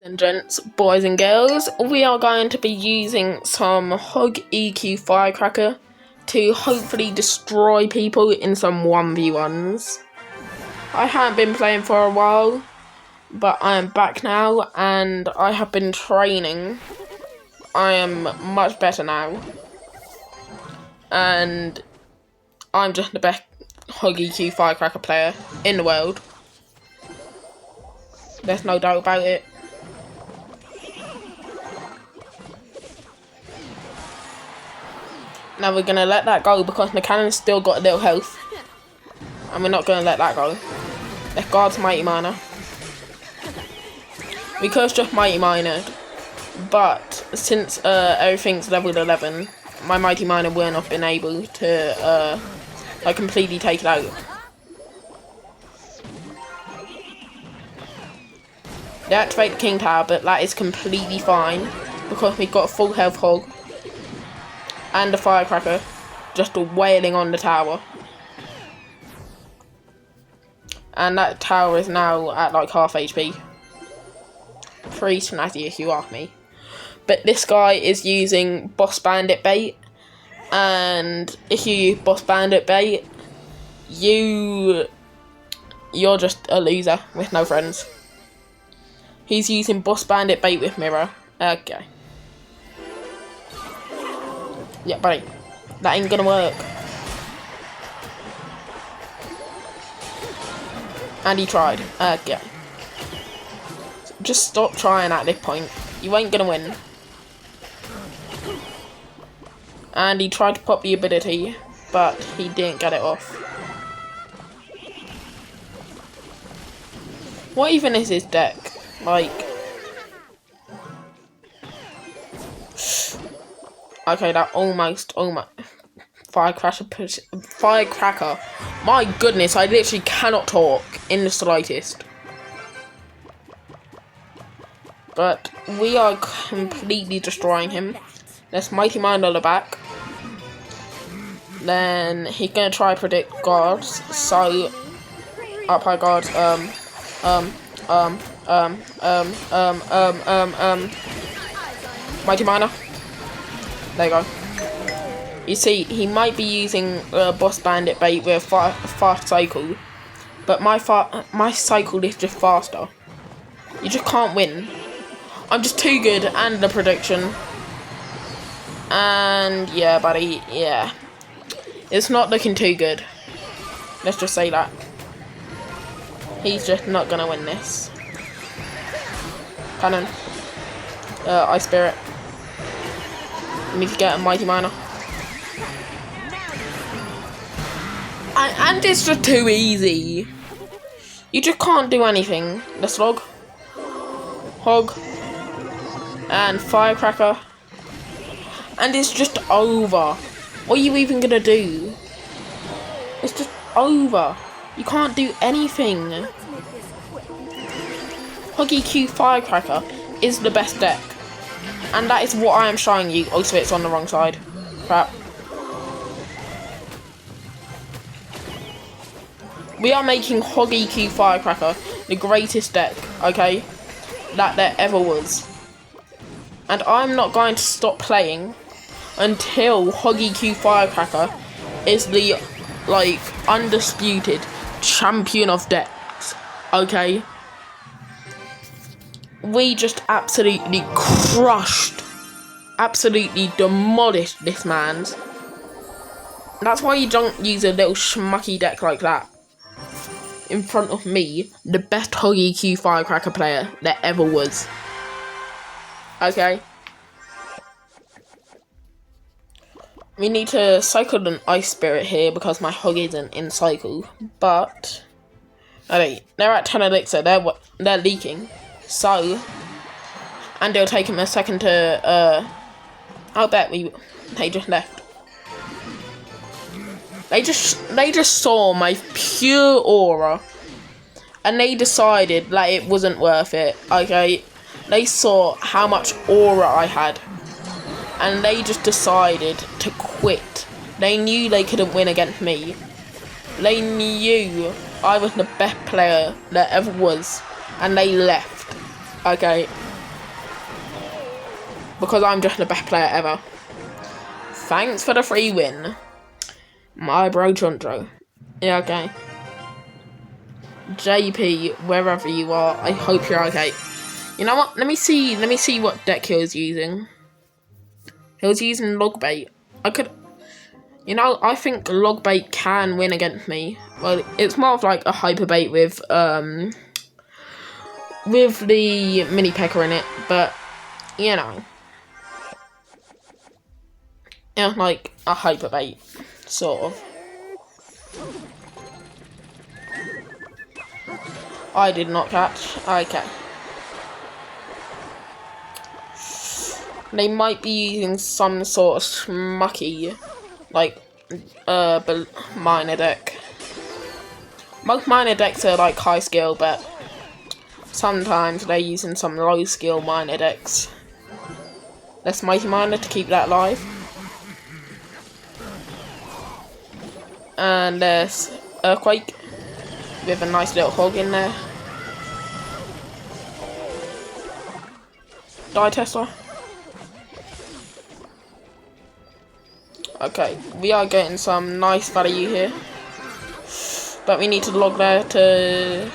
And gents, boys and girls, we are going to be using some Hog EQ firecracker to hopefully destroy people in some 1v1s. I haven't been playing for a while, but I am back now and I have been training. I am much better now. And I'm just the best Hog EQ firecracker player in the world. There's no doubt about it. Now we're going to let that go because the cannon's still got a little health. And we're not going to let that go. Let's guard Mighty Miner. We could have just Mighty Miner, but since everything's leveled 11, my Mighty Miner wouldn't have been able to completely take it out. They activate the King Tower, but that is completely fine because we've got a full health Hog and a firecracker just wailing on the tower. And that tower is now at like half HP. Pretty snazzy if you ask me. But this guy is using Boss Bandit bait. And if you use Boss Bandit bait, you're just a loser with no friends. He's using Boss Bandit bait with mirror. Okay. Yeah, buddy. That ain't gonna work. And he tried. Yeah. Just stop trying at this point. You ain't gonna win. And he tried to pop the ability, but he didn't get it off. What even is his deck? Like... Okay, that almost... Firecracker. My goodness, I literally cannot talk in the slightest. But we are completely destroying him. Let's Mighty Miner the back. Then he's gonna try to predict guards. So up high guards. Mighty Miner. There you go. You see, he might be using Boss Bandit bait with fast cycle, but my cycle is just faster. You just can't win. I'm just too good, and the prediction. And yeah, buddy, yeah. It's not looking too good. Let's just say that. He's just not gonna win this. Cannon. Ice Spirit. We need to get a Mighty Miner. And it's just too easy. You just can't do anything. The slog. Hog. And firecracker. And it's just over. What are you even gonna do? It's just over. You can't do anything. Hog EQ firecracker is the best deck. And that is what I am showing you. Also, it's on the wrong side. Crap. We are making Hog EQ firecracker the greatest deck, okay, that there ever was. And I'm not going to stop playing until Hog EQ firecracker is the, like, undisputed champion of decks, okay? We just absolutely crushed, absolutely demolished this man's. That's why you don't use a little schmucky deck like that in front of me, the best Hog EQ firecracker player there ever was. Okay. We need to cycle an Ice Spirit here because my Hog isn't in cycle. But okay, they're at 10 elixir. They're leaking. So, and it'll take him a second to. I'll bet they just left. They just saw my pure aura, and they decided that it wasn't worth it. Okay, they saw how much aura I had, and they just decided to quit. They knew they couldn't win against me. They knew I was the best player there ever was, and they left. Okay, because I'm just the best player ever. Thanks for the free win, my bro Chondro. Yeah, okay. JP, wherever you are, I hope you're okay. You know what? Let me see what deck he was using. He was using log bait. I could, you know, I think log bait can win against me. Well, it's more of like a hyper bait with the mini pecker in it, but you know, it's like a hyper bait, sort of. I did not catch. Okay. They might be using some sort of smucky, like, minor deck. Most minor decks are like high skill, but sometimes they're using some low skill minor decks. Let's Mighty Miner to keep that alive. And there's Earthquake with a nice little hog in there. Die Tesla. Okay, we are getting some nice value here. But we need to log there to...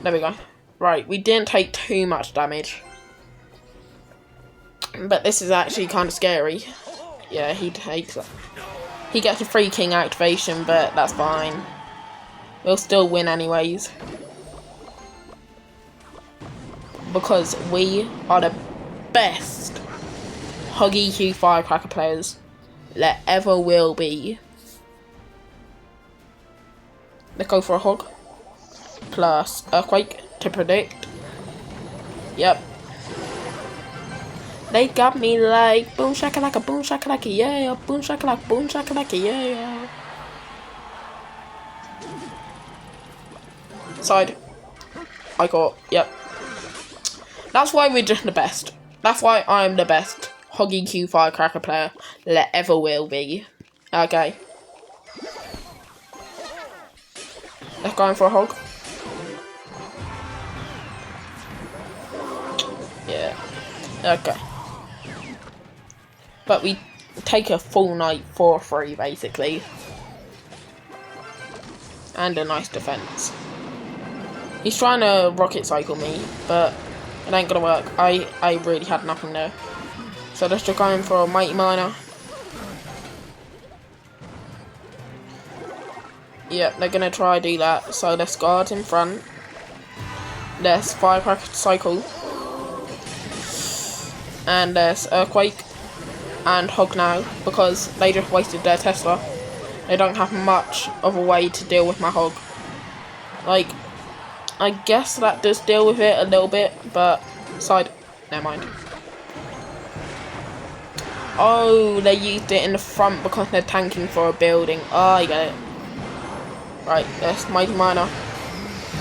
There we go. Right, we didn't take too much damage. But this is actually kind of scary. Yeah, he takes it. He gets a free king activation, but that's fine. We'll still win anyways. Because we are the best Huggy Q Firecracker players there ever will be. Let's go for a hog. Plus Earthquake to predict. Yep. They got me like boom shakalaka yeah, boom shakalaka yeah. Side. I got, yep. That's why we're just the best. That's why I'm the best Hoggy Q Firecracker player there ever will be. Okay. Let's go in for a hog. Yeah. Okay. But we take a full night for free, basically. And a nice defense. He's trying to rocket cycle me, but it ain't gonna work. I really had nothing there. So let's just go in for a Mighty Miner. Yep, they're gonna try to do that. So let's guard in front. There's Firecracker cycle. And there's Earthquake and Hog now, because they just wasted their Tesla. They don't have much of a way to deal with my Hog. Like, I guess that does deal with it a little bit, but side, never mind. Oh, they used it in the front because they're tanking for a building. Oh, I get it. Right, there's Mighty Miner,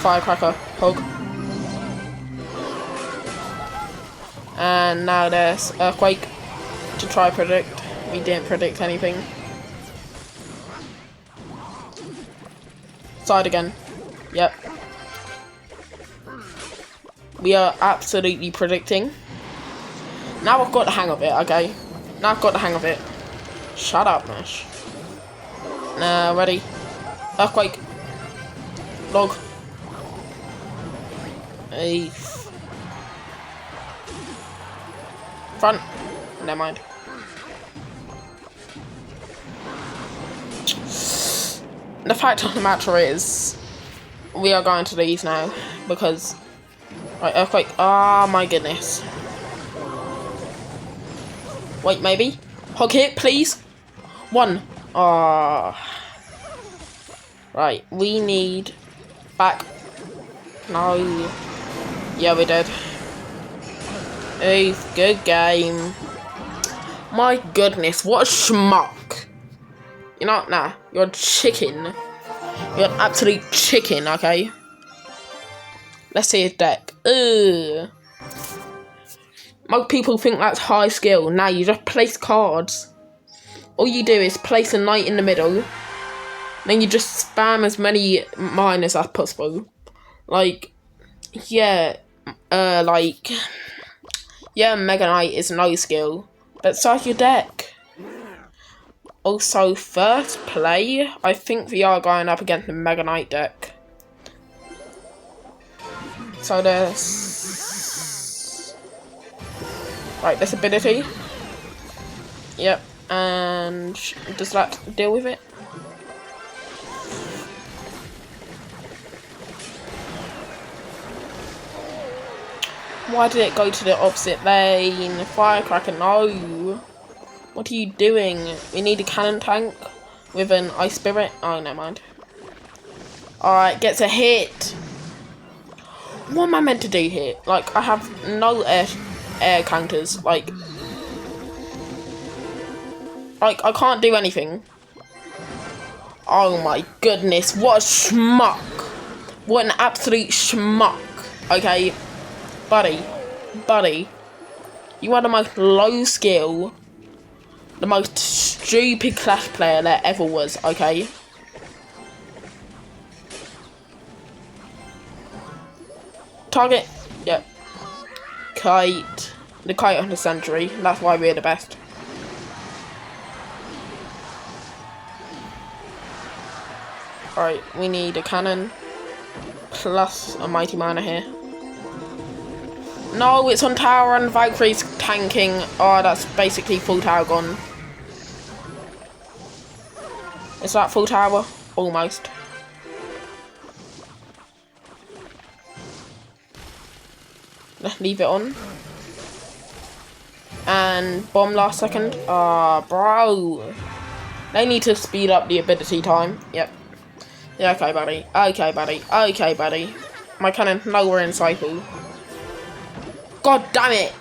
Firecracker, Hog. And now there's Earthquake to try predict. We didn't predict anything. Side again. Yep. We are absolutely predicting. Now I've got the hang of it, okay? Now I've got the hang of it. Shut up, Nash. Now, ready? Earthquake. Log. Hey. Front. Never mind. The fact of the matter is, we are going to lose now because, right, Earthquake. Oh my goodness. Wait, maybe hog hit, please. One. Ah. Right, we need back. No. Yeah, we did. Oof, good game. My goodness, what a schmuck. You know, nah, you're a chicken. You're an absolute chicken, okay? Let's see his deck. Ugh. Most people think that's high skill. Now you just place cards. All you do is place a knight in the middle. Then you just spam as many miners as possible. Like, yeah, like, Yeah, Mega Knight is no skill, but so your deck. Also, first play, I think we are going up against the Mega Knight deck. So there's... Right, this ability. Yep, and does that deal with it? Why did it go to the opposite lane? Firecracker, no. What are you doing? We need a cannon tank with an ice spirit. Oh, never mind. Alright, gets a hit. What am I meant to do here? Like, I have no air counters. Like, I can't do anything. Oh my goodness, what a schmuck. What an absolute schmuck. Okay, buddy. You are the most low skill, the most stupid Clash player there ever was, okay? Target, yep. Kite. The kite on the century, that's why we're the best. Alright, we need a cannon plus a mighty miner here. No, it's on tower and Valkyrie's tanking. Oh, that's basically full tower gone. Is that full tower? Almost. Let's leave it on. And bomb last second. Ah, bro. They need to speed up the ability time. Yep. Yeah, okay, buddy. Okay, buddy. Okay, buddy. My cannon nowhere in cycle. God damn it!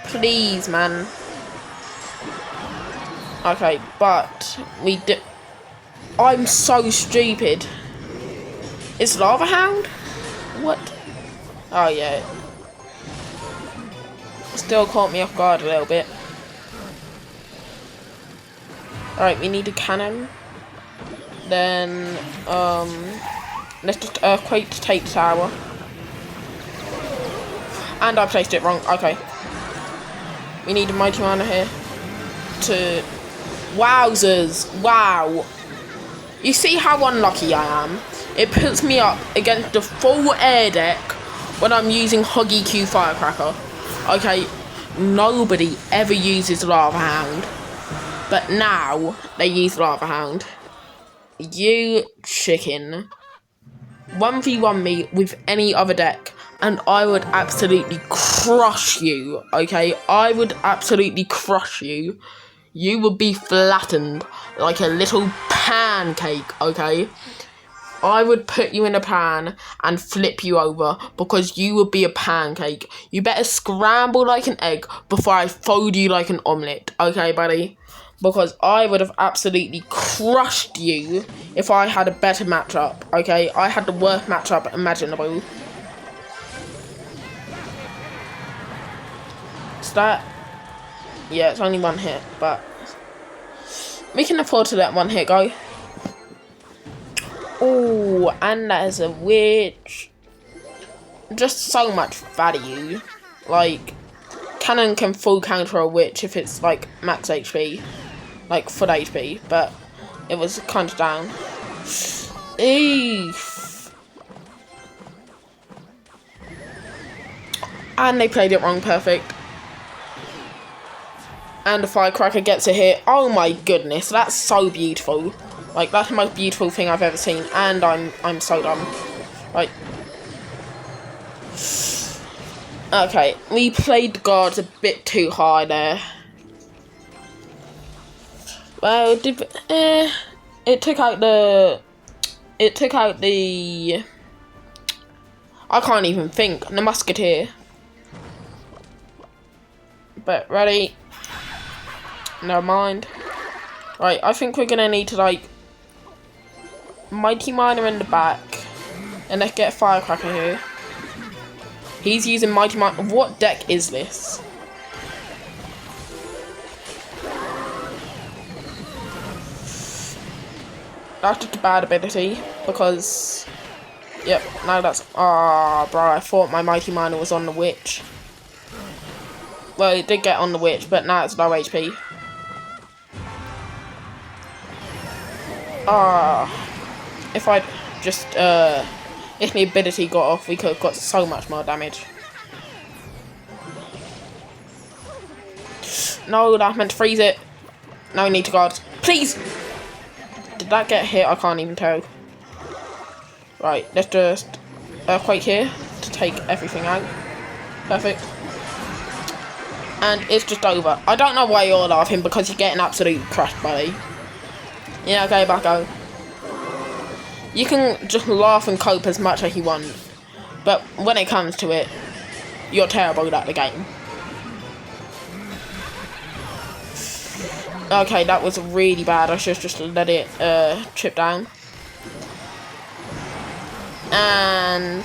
Please, man. Okay, but we do. I'm so stupid. Is Lava Hound? What? Oh yeah. Still caught me off guard a little bit. Alright, we need a cannon. Then, let's just Earthquake to take the tower. And I placed it wrong. Okay. We need a mighty miner here to... Wowzers. Wow. You see how unlucky I am? It puts me up against the full air deck when I'm using Huggy Q Firecracker. Okay, nobody ever uses Lava Hound. But now, they use Lava Hound. You chicken. 1v1 me with any other deck, and I would absolutely crush you, okay? I would absolutely crush you. You would be flattened like a little pancake, okay? I would put you in a pan and flip you over because you would be a pancake. You better scramble like an egg before I fold you like an omelette, okay, buddy? Because I would have absolutely crushed you if I had a better matchup, okay? I had the worst matchup imaginable. Is that... Yeah, it's only one hit, but... we can afford to let one hit go. Oh, and that is a witch. Just so much value. Like, cannon can full counter a witch if it's, like, max HP. Like, full HP, but it was kind of down. Eesh. And they played it wrong, perfect. And the firecracker gets a hit. Oh my goodness, that's so beautiful. Like, that's the most beautiful thing I've ever seen. And I'm so dumb. Right. Okay, we played the guards a bit too high there. Well, it took out the... I can't even think. The musketeer. But, ready? Never mind. Right, I think we're gonna need to, like... Mighty Miner in the back. And let's get a Firecracker here. He's using Mighty Miner. What deck is this? That's just a bad ability, because... Yep, now that's... Ah, bro, I thought my Mighty Miner was on the Witch. Well, it did get on the witch, but now it's low HP. If I'd just, if the ability got off, we could have got so much more damage. No, that meant to freeze it. Now we need to guard. Please! Did that get hit? I can't even tell. Right, let's just Earthquake here to take everything out. Perfect. And it's just over. I don't know why you're laughing, because you're getting absolute crushed, buddy. Yeah, okay, Bucko. You can just laugh and cope as much as you want, but when it comes to it, you're terrible at the game. Okay, that was really bad. I should just let it chip down. And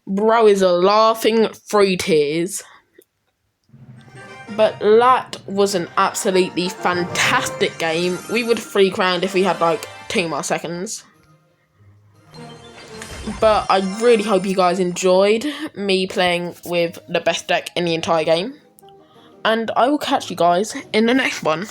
bro is laughing through tears. But that was an absolutely fantastic game. We would have free crowned if we had like 2 more seconds. But I really hope you guys enjoyed me playing with the best deck in the entire game. And I will catch you guys in the next one.